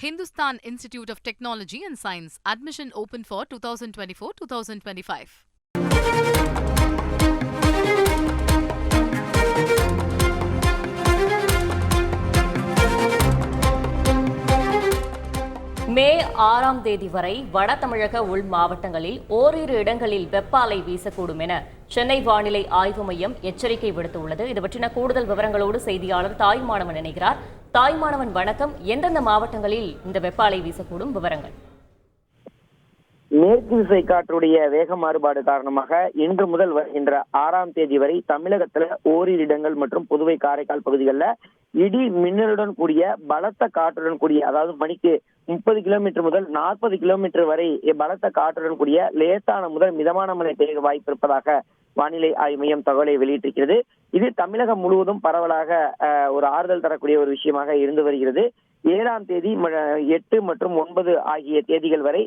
Hindustan Institute of Technology and Science. Admission open for 2024-2025. மே 6ஆம் தேதி வரை வட தமிழக உள் மாவட்டங்களில் ஓரிரு இடங்களில் வெப்ப அலை வீசக்கூடும் என சென்னை வானிலை ஆய்வு மையம் எச்சரிக்கை விடுத்துள்ளது. இது பற்றின கூடுதல் விவரங்களோடு செய்தியாளர் தாய்மானவன் இணைகிறார். தாய்மானவன் வணக்கம். எந்தெந்த மாவட்டங்களில் இந்த வெப்ப அலை வீசக்கூடும்? விவரங்கள். மேற்கு திசை காற்றுடைய வேக மாறுபாடு காரணமாக இன்று முதல் வருகின்ற 6ஆம் தேதி வரை தமிழகத்துல ஓரிரு இடங்கள் மற்றும் புதுவை காரைக்கால் பகுதிகளில் இடி மின்னலுடன் கூடிய பலத்த காற்றுடன் கூடிய, அதாவது மணிக்கு 30 கிலோமீட்டர் முதல் 40 கிலோமீட்டர் வரை பலத்த காற்றுடன் கூடிய லேசான முதல் மிதமான மழை பெய்ய வாய்ப்பு இருப்பதாக வானிலை ஆய்வு மையம் தகவலை வெளியிட்டிருக்கிறது. இது தமிழகம் முழுவதும் பரவலாக ஒரு ஆறுதல் தரக்கூடிய ஒரு விஷயமாக இருந்து வருகிறது. 7ஆம் தேதி 8 மற்றும் 9 ஆகிய தேதிகள் வரை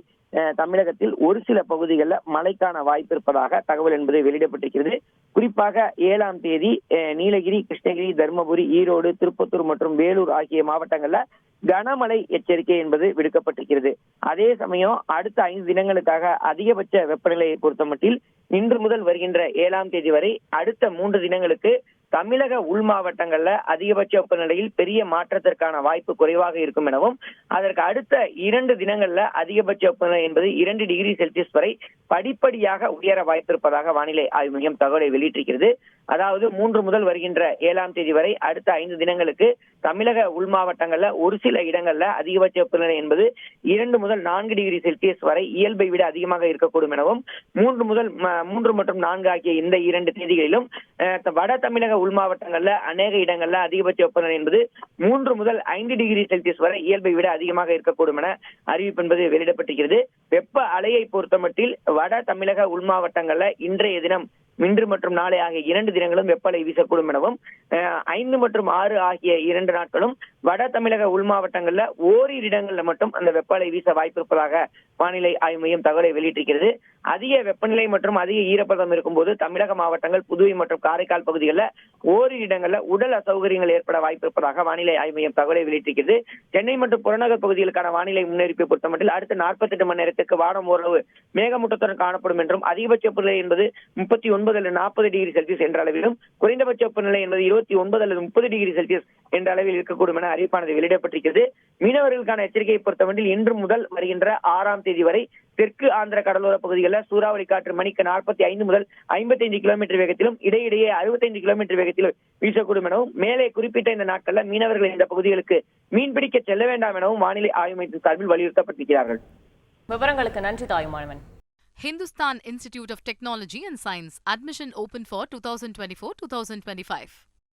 தமிழகத்தில் ஒரு சில பகுதிகளில் மழைக்கான வாய்ப்பு இருப்பதாக தகவல் என்பது வெளியிடப்பட்டிருக்கிறது. குறிப்பாக 7ஆம் தேதி நீலகிரி, கிருஷ்ணகிரி, தருமபுரி, ஈரோடு, திருப்பத்தூர் மற்றும் வேலூர் ஆகிய மாவட்டங்கள்ல கனமழை எச்சரிக்கை என்பது விடுக்கப்பட்டிருக்கிறது. அதே சமயம் அடுத்த 5 தினங்களுக்காக அதிகபட்ச வெப்பநிலையை பொறுத்தமட்டில் இன்று முதல் வருகின்ற 7ஆம் தேதி வரை அடுத்த 3 தினங்களுக்கு தமிழக உள் மாவட்டங்கள்ல அதிகபட்ச வெப்பநிலையில் பெரிய மாற்றத்திற்கான வாய்ப்பு குறைவாக இருக்கும் எனவும், அதற்கு அடுத்த 2 தினங்கள்ல அதிகபட்ச வெப்பநிலை என்பது 2 டிகிரி செல்சியஸ் வரை படிப்படியாக உயர வாய்ப்பு இருப்பதாக வானிலை ஆய்வு மையம் தகவலை வெளியிட்டிருக்கிறது. அதாவது 3 முதல் வருகின்ற 7ஆம் தேதி வரை அடுத்த 5 தினங்களுக்கு தமிழக உள் மாவட்டங்கள்ல ஒரு சில இடங்கள்ல அதிகபட்ச வெப்பநிலை என்பது 2 முதல் 4 டிகிரி செல்சியஸ் வரை இயல்பை விட அதிகமாக இருக்கக்கூடும் எனவும், 3 மற்றும் 4 ஆகிய இந்த 2 தேதிகளிலும் வட தமிழக உள் மாவட்டங்கள்ல அநேக இடங்கள்ல அதிகபட்ச வெப்பநிலை என்பது 3 முதல் 5 டிகிரி செல்சியஸ் வரை இயல்பை விட அதிகமாக இருக்கக்கூடும் என அறிவிப்பு என்பது வெளியிடப்பட்டிருக்கிறது. வெப்ப அலையை பொறுத்தமட்டில் வட தமிழக உள் மாவட்டங்கள்ல இன்றைய தினம், இன்று மற்றும் நாளை ஆகிய 2 தினங்களும் வெப்பலை வீசக்கூடும் எனவும், 5 மற்றும் 6 ஆகிய 2 நாட்களும் வட தமிழக உள் மாவட்டங்கள்ல ஓரிரு இடங்கள்ல மட்டும் அந்த வெப்பலை வீச வாய்ப்பு இருப்பதாக வானிலை ஆய்வு மையம் தகவலை வெளியிட்டிருக்கிறது. அதிக வெப்பநிலை மற்றும் அதிக ஈரப்பதம் இருக்கும்போது தமிழக மாவட்டங்கள், புதுவை மற்றும் காரைக்கால் பகுதிகளில் ஓரிரு இடங்கள்ல உடல் அசௌகரியங்கள் ஏற்பட வாய்ப்பு இருப்பதாக வானிலை ஆய்வு மையம் தகவலை வெளியிட்டிருக்கிறது. சென்னை மற்றும் புறநகர் பகுதிகளுக்கான வானிலை முன்னறிவிப்பை பொறுத்தமட்டில் அடுத்த 48 மணி நேரத்துக்கு வானம் ஓரளவு மேகமூட்டத்துடன் காணப்படும் என்றும், அதிகபட்ச வெப்பநிலை என்பது 39 அல்லது 40 டிகிரி செல்சியஸ் என்ற அளவிலும், குறைந்தபட்ச வெப்பநிலை என்பது 29 அல்லது 30 டிகிரி செல்சியஸ் என்ற அளவில் இருக்கக்கூடும் என அறிவிப்பானது வெளியிடப்பட்டிருக்கிறது. மீனவர்களுக்கான எச்சரிக்கையை பொறுத்தவரையில் இன்று முதல் வருகின்ற 6ஆம் தேதி வரை தெற்கு ஆந்திர கடலோர பகுதிகளில் சூறாவளி காற்று மணிக்கு 45 முதல் 55 கிலோமீட்டர் வேகத்திலும் இடையிடையே 65 கிலோமீட்டர் வேகத்திலும் வீசக்கூடும் எனவும், மேலே குறிப்பிட்ட இந்த நாட்களில் மீனவர்கள் இந்த பகுதிகளுக்கு மீன்பிடிக்க செல்ல வேண்டாம் எனவும் வானிலை ஆய்வு மையத்தின் சார்பில் வலியுறுத்தப்பட்டிருக்கிறார்கள். விவரங்களுக்கு நன்றி தாய்மானவன். Hindustan Institute of Technology and Science. Admission open for 2024-2025.